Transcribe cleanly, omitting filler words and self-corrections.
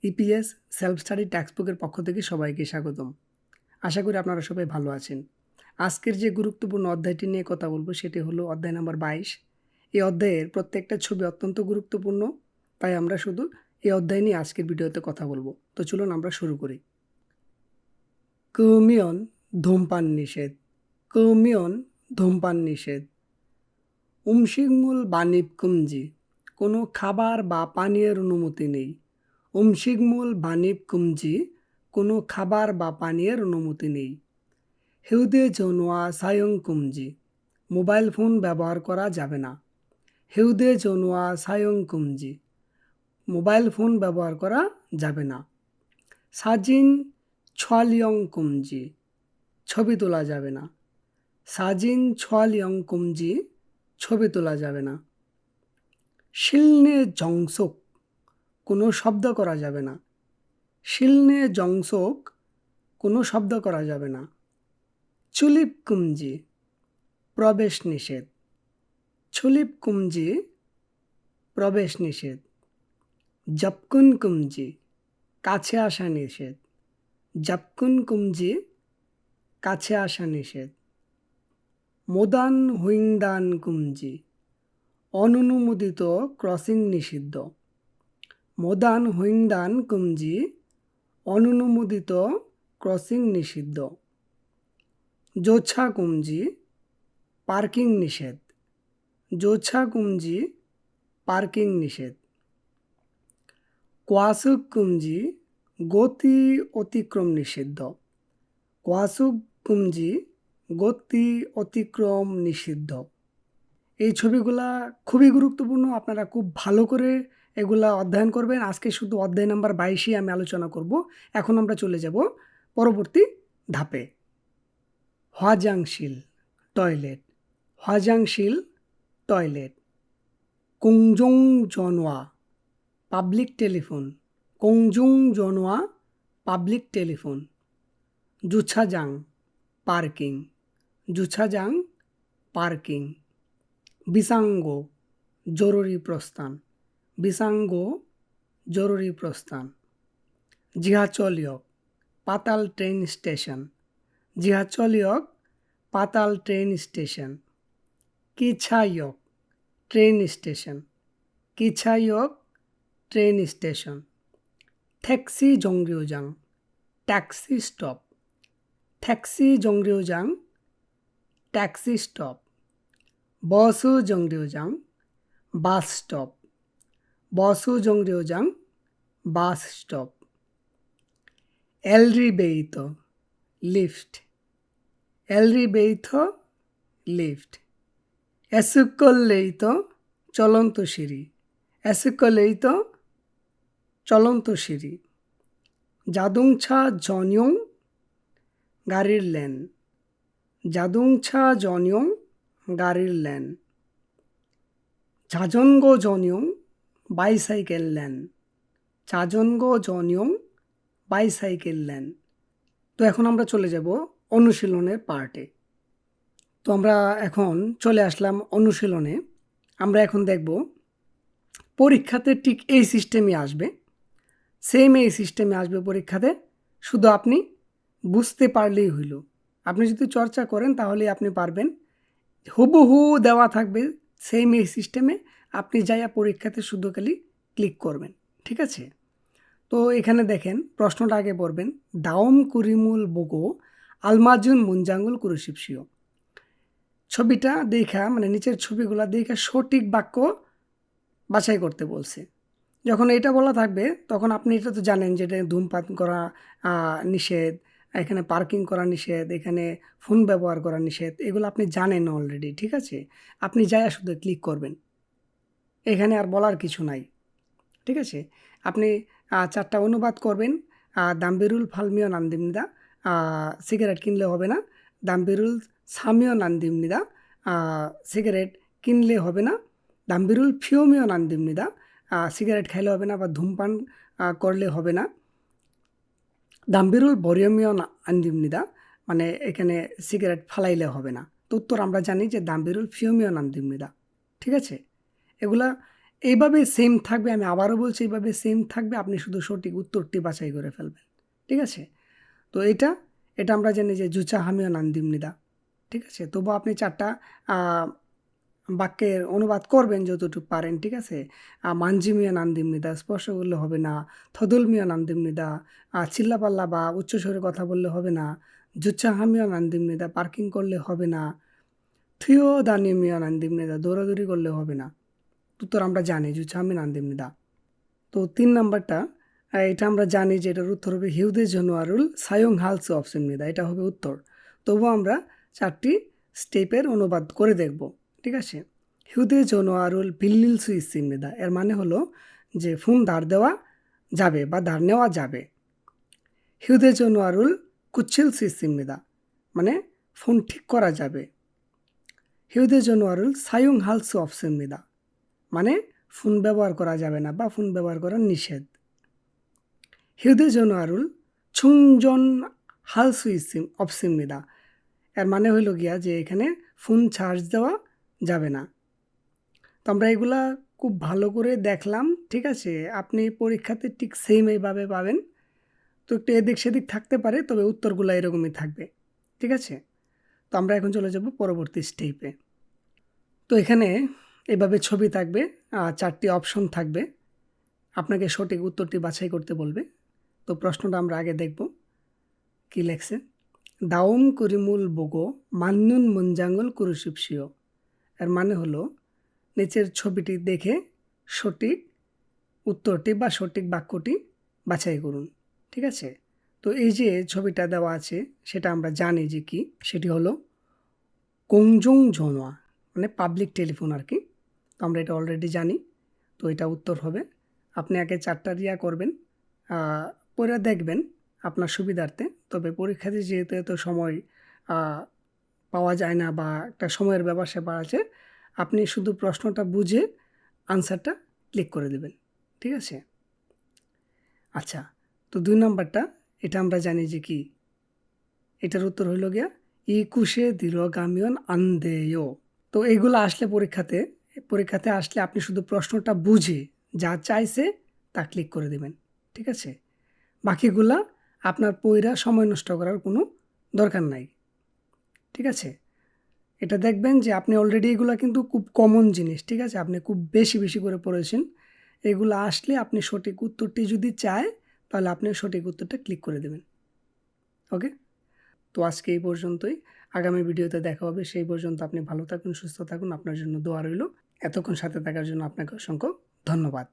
EPS self study টেক্সটবুকের পক্ষ থেকে সবাইকে স্বাগতম। আশা করি আপনারা সবাই ভালো আছেন। আজকের যে গুরুত্বপূর্ণ অধ্যায়টি নিয়ে কথা বলবো সেটি হলো অধ্যায় নাম্বার 22। এই অধ্যায়ের প্রত্যেকটা ছবি অত্যন্ত গুরুত্বপূর্ণ, তাই আমরা শুধু এই অধ্যায় নিয়ে আজকের ভিডিওতে কথা বলবো। তো চলুন আমরা শুরু করি। কৌমিয়ন ধূমপান নিষেধ। কৌমিয়ন ধূমপান নিষেধ। উমশিকমূল বানিব কুমজি, কোনো খাবার বা পানীয়ের অনুমতি নেই। উমশিকমূল বানিব কুমজি, কোনো খাবার বা পানীয়ের অনুমতি নেই। হেউদে জনোয়া সায়ং কুমজি, মোবাইল ফোন ব্যবহার করা যাবে না। হেউদে জনোয়া সায়ং কুমজি, মোবাইল ফোন ব্যবহার করা যাবে না। সাজিন ছলিয়ং কুমজি, ছবি তোলা যাবে না। সাজিন ছলিয়ং কুমজি, ছবি তোলা যাবে না। শিলনে জংসক, কোনো শব্দ করা যাবে না। শিলনে জংসক, কোনো শব্দ করা যাবে না। চুলিপ কুমজি, প্রবেশ নিষেধ। চুলিপ কুমজি, প্রবেশ নিষেধ। জপকুন কুমজি, কাছে আসা নিষেধ। জপকুন কুমজি, কাছে আসা নিষেধ। মোদান হুইংদান কুমজি, অননুমোদিত ক্রসিং নিষিদ্ধ। মোদান হুইংদান কুমজি, অননুমোদিত ক্রসিং নিষিদ্ধ। জোছা কুমজি, পার্কিং নিষেধ। জোছা কুমজি, পার্কিং নিষেধ। কোয়াসুক কুমজি, গতি অতিক্রম নিষিদ্ধ। কোয়াসুক কুমজি, গতি অতিক্রম নিষিদ্ধ। এই ছবিগুলা খুবই গুরুত্বপূর্ণ, আপনারা খুব ভালো করে এগুলা অধ্যয়ন করবেন। আজকে শুধু অধ্যায় নাম্বার 22ই আমি আলোচনা করব। এখন আমরা চলে যাব পরবর্তী ধাপে। হওয়াজাংশিল টয়লেট। হওয়াজাংশিল টয়লেট। কুংজং জনওয়া, পাবলিক টেলিফোন। কুংজং জনওয়া, পাবলিক টেলিফোন। জুছাজাং, পার্কিং। জুছাজাং, পার্কিং। বিসাঙ্গ, জরুরি প্রস্থান। বিসাঙ্গ, জরুরি প্রস্থান। জিহাচলিয়ক, পাতাল ট্রেন স্টেশন। জিহাচলিয়ক, পাতাল ট্রেন স্টেশন। কিছাইয়ক, ট্রেন স্টেশন। কিছাইয়ক, ট্রেন স্টেশন। ট্যাক্সি জংরিওজাং, ট্যাক্সি স্টপ। ট্যাক্সি জংরিওজাং, ট্যাক্সি স্টপ। বসু জংরিওজাং, বাস স্টপ। বসু জংরিওজাং, বাস স্টপ। এলরিবেইত, লিফট। এলরিবেইত, লিফট। এসুকলেইত, চলন্ত সিঁড়ি। এসুকলেইত, চলন্ত সিঁড়ি। জাদুংছা জনিয়ং, গাড়ির লেন। জাদুংছা জনিয়ং, গাড়ির lane. 자전거 전용, bicycle lane. 자전거 전용, bicycle lane. তো এখন আমরা চলে যাব অনুশীলনের পার্টে। তো আমরা এখন চলে আসলাম অনুশীলনে। আমরা এখন দেখব পরীক্ষাতে ঠিক এই সিস্টেমই আসবে, সেম এই সিস্টেমে আসবে পরীক্ষাতে। শুধু আপনি বুঝতে পারলেই হইল। আপনি যদি চর্চা করেন তাহলে আপনি পারবেন। হুবহু দেওয়া থাকবে সেম এই সিস্টেমে, আপনি যাইয়া পরীক্ষাতে শুধু খালি ক্লিক করবেন, ঠিক আছে? তো এখানে দেখেন প্রশ্নটা আগে পড়বেন। দাওম কুরিমুল বোগো আলমাজুন মুনজাঙ্গুল কুরুশিপসিও। ছবিটা দেখা, মানে নিচের ছবিগুলা দেখা সঠিক বাক্য বাছাই করতে বলছে। যখন এটা বলা থাকবে তখন আপনি এটা তো জানেন যে এটা ধূমপান করা নিষেধ, এখানে পার্কিং করা নিষেধ, এখানে ফোন ব্যবহার করা নিষেধ, এগুলো আপনি জানেন অলরেডি, ঠিক আছে? আপনি যায়া শুধু ক্লিক করবেন, এখানে আর বলার কিছু নাই, ঠিক আছে? আপনি 4টা অনুবাদ করবেন। দাম্বিরুল ফালমিও নান্দিমনিদা, সিগারেট কিনলে হবে না। দাম্বিরুল সামিও নান্দিমনিদা, সিগারেট কিনলে হবে না। দাম্বিরুল ফিওমিও নান্দিমনিদা, সিগারেট খাইলে হবে না বা ধূমপান করলে হবে না। দাম্বিরুল বরিয়মিও আন্দিমনিদা, মানে এখানে সিগারেট ফালাইলে হবে না। তো উত্তর আমরা জানি যে দাম্বিরুল ফিওমিও নান্দিমনিদা, ঠিক আছে? এগুলা এইভাবে সেম থাকবে, আমি আবারও বলছি এইভাবে সেম থাকবে, আপনি শুধু সঠিক উত্তরটি বাছাই করে ফেলবেন। ঠিক আছে? তো এটা আমরা জানি যে জুচা হামিও নান্দিমনিদা। ঠিক আছে? তবুও আপনি 4টা বাক্যের অনুবাদ করবেন যতটুকু পারেন। ঠিক আছে? মানজিমিয়া নান্দিমনিদা স্পর্শ করলে হবে না, থদুলমিয়া নান্দিমনিদা চিল্লাপাল্লা বা উচ্চস্বরে কথা বললে হবে না, জুচা হামিও নান্দিমনিদা পার্কিং করলে হবে না, থিও দানিমিয়া নান্দিমনিদা দৌড়াদৌড়ি করলে হবে না। উত্তর আমরা জানি জুচা হামি নান্দিমনিদা। তো 3 নাম্বারটা এটা আমরা জানি যে এটার উত্তর হবে হিউদে জনোয়ারুল সায়ং হালসু অপশননিদা, এটা হবে উত্তর। তবুও আমরা 4টি স্টেপের অনুবাদ করে দেখব। ঠিক আছে? হিউদে জনোয়ারুল বিল্লিলসু ইসিমনিদা, এর মানে হলো যে ফোন ধার দেওয়া যাবে বা ধার নেওয়া যাবে। হিউদে জনোয়ারুল কুচ্ছিলসু ইসিমনিদা, মানে ফোন ঠিক করা যাবে। হিউদে জনোয়ারুল সায়ং হালসু অপশননিদা, মানে ফোন ব্যবহার করা যাবে না বা ফোন ব্যবহার করা নিষেধ। 휴대전화를 충전할 수 없습니다, এর মানে হইল গিয়া যে এখানে ফোন চার্জ দেওয়া যাবে না। তো আমরা এগুলা খুব ভালো করে দেখলাম। ঠিক আছে? আপনি পরীক্ষাতে ঠিক সেম এইভাবে পাবেন। তো একটু এদিক সেদিক থাকতে পারে, তবে উত্তরগুলো এরকমই থাকবে। ঠিক আছে? তো আমরা এখন চলে যাব পরবর্তী স্টেপে। তো এখানে এভাবে ছবি থাকবে, 4টি অপশন থাকবে, আপনাকে সঠিক উত্তরটি বাছাই করতে বলবে। তো প্রশ্নটা আমরা আগে দেখব কি লেখছে। দাউম কুরিমুল বোগো মান্নুন মুঞ্জাঙ্গল কুরুশিপসিও, এর মানে হলো নিচের ছবিটি দেখে সঠিক উত্তরটি বা সঠিক বাক্যটি বাছাই করুন। ঠিক আছে? তো এই যে ছবিটা দেওয়া আছে সেটা আমরা জানি যে কি, সেটি হলো কোংজং জনোয়া, মানে পাবলিক টেলিফোন আর কি। তো আমরা এটা অলরেডি জানি। তো এটা উত্তর হবে। আপনি আগে 4টা রিয়া করবেন, পড়ে দেখবেন আপনার সুবিধার্থে। তবে পরীক্ষাতে যেহেতু এত সময় পাওয়া যায় না বা একটা সময়ের ব্যাপার-স্যাপার আছে, আপনি শুধু প্রশ্নটা বুঝে আনসারটা ক্লিক করে দেবেন। ঠিক আছে? আচ্ছা, তো 2 নাম্বারটা এটা আমরা জানি যে কি, এটার উত্তর হইল গিয়া ইকুশে দীর্ঘগামিয়ন আন্দেয়। তো এগুলো আসলে পরীক্ষাতে আসলে আপনি শুধু প্রশ্নটা বুঝে যা চাইছে তা ক্লিক করে দেবেন। ঠিক আছে? বাকিগুলা আপনার পইরা সময় নষ্ট করার কোনো দরকার নাই। ঠিক আছে? এটা দেখবেন যে আপনি অলরেডি এগুলা কিন্তু খুব কমন জিনিস। ঠিক আছে? আপনি খুব বেশি করে পড়েছেন। এগুলো আসলে আপনি সঠিক উত্তরটি যদি চায়, তাহলে আপনি সঠিক উত্তরটা ক্লিক করে দেবেন। ওকে? তো আজকে এই পর্যন্তই। আগামী ভিডিওতে দেখা হবে। সেই পর্যন্ত আপনি ভালো থাকুন, সুস্থ থাকুন। আপনার জন্য দোয়া রইল। এতক্ষণ সাথে থাকার জন্য আপনাকে অসংখ্য ধন্যবাদ।